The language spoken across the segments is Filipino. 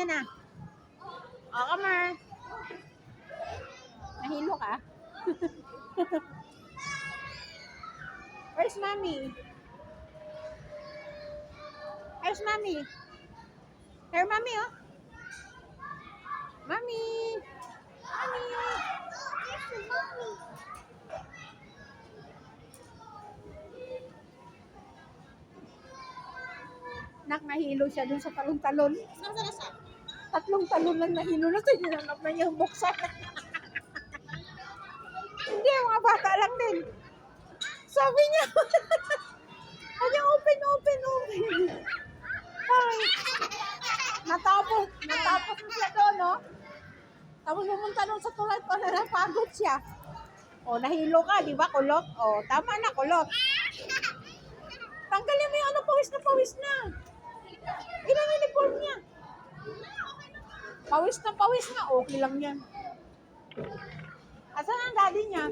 niya na. O, Kamar. Nahilo ka? Where's mommy? Where's mommy? Here, mommy, oh. Mommy. Mommy. Where's mommy? Nak, nahilo siya dun sa talon-talon. Tatlong talon lang nahilo na. Tinanap na niya yung buksan. Hindi, mga bata lang din. Sabi niya. Sabi niya, open. Ay. Natapos na siya doon, no? Tapos pumunta doon sa tulad ko na napagod siya. O, nahilo ka, di ba, kulot? O, tama na, kulot. Tanggalin mo yung ano, pawis na. Ilang uniform niya? Pawis na, okay lang yan. Asan ang daddy niya?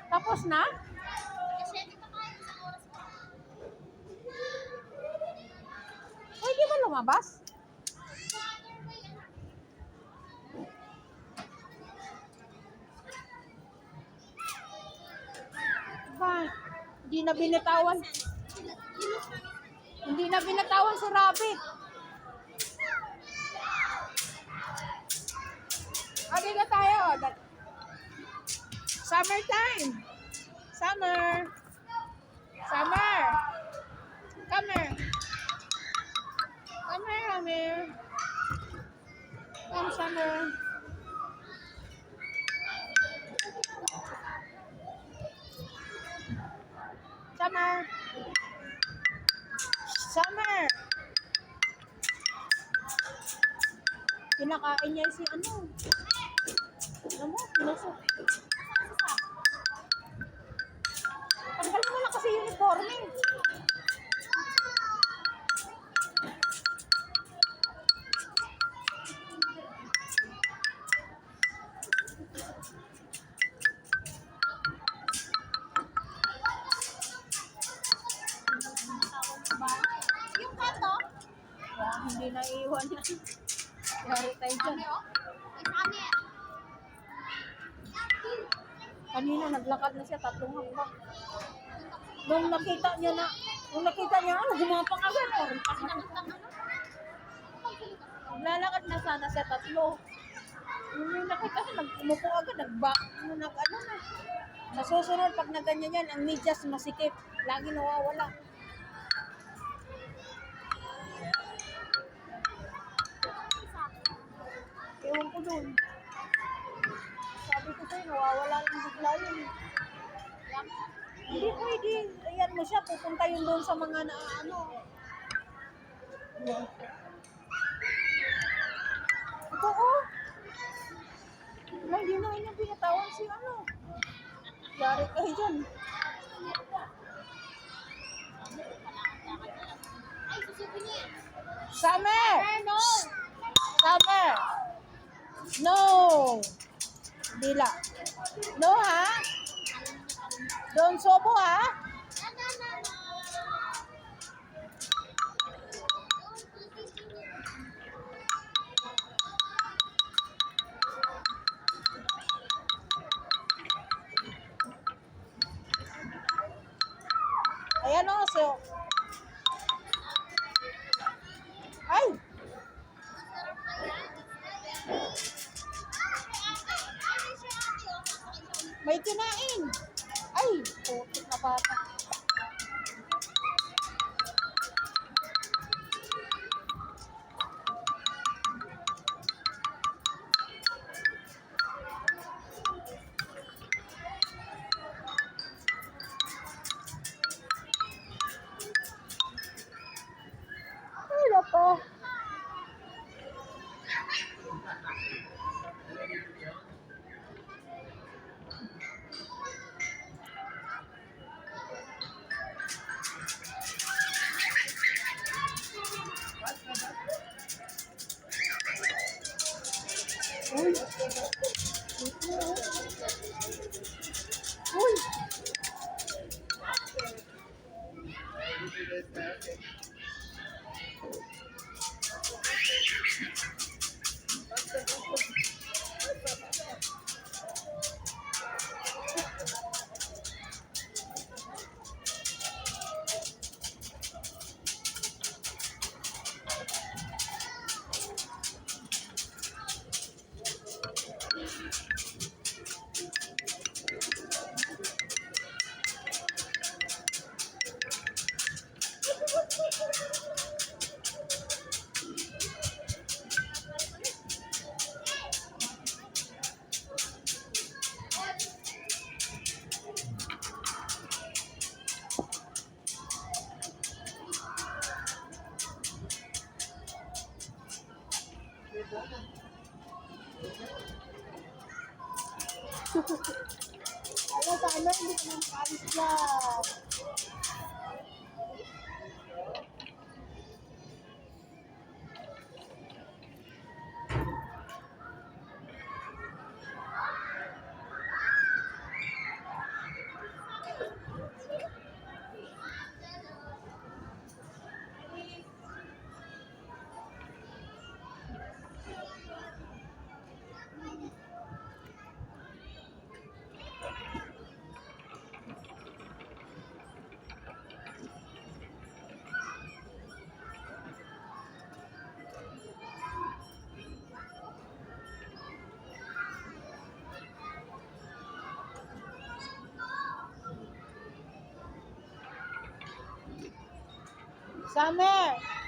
Tapos na? Pwede ba lumabas? Ba, hindi na binatawan si Rabbit. Okay na tayo. Summertime. Summer. Come here. Come, Summer. Summer. Pinakain niya si ano. Alam mo, pinasok. Tanggalin mo lang kasi uniform eh. Yung kato? Hindi na iiwan yan. Yari tayo dyan. Kanina naglakad na siya 3 hakbang. Nung nakita niya, gumapang agad. Naglalakad na sana siya 3. Nung nakita siya, nagumupo agad, na. Sa susunod, pag naganyan yan, ang medyas masikip. Lagi nawawala. Ewan ko dun. Sabi ko sa'yo, nawawala lang bigla yun. Hindi pwede. Ayan mo siya, pupunta yun doon sa mga ano. Ito oh. Hindi na niya binatawan si ano. Yari kayo dyan. Summer! Summer! No! Dila. No ha? Don't sobo ha? Ayan o, so. Ay! May kinain. Ay, putik na bata. Wala pa. Uy. Uy. Alam, sa ano, hindi ka nang paalis dyan. Summer!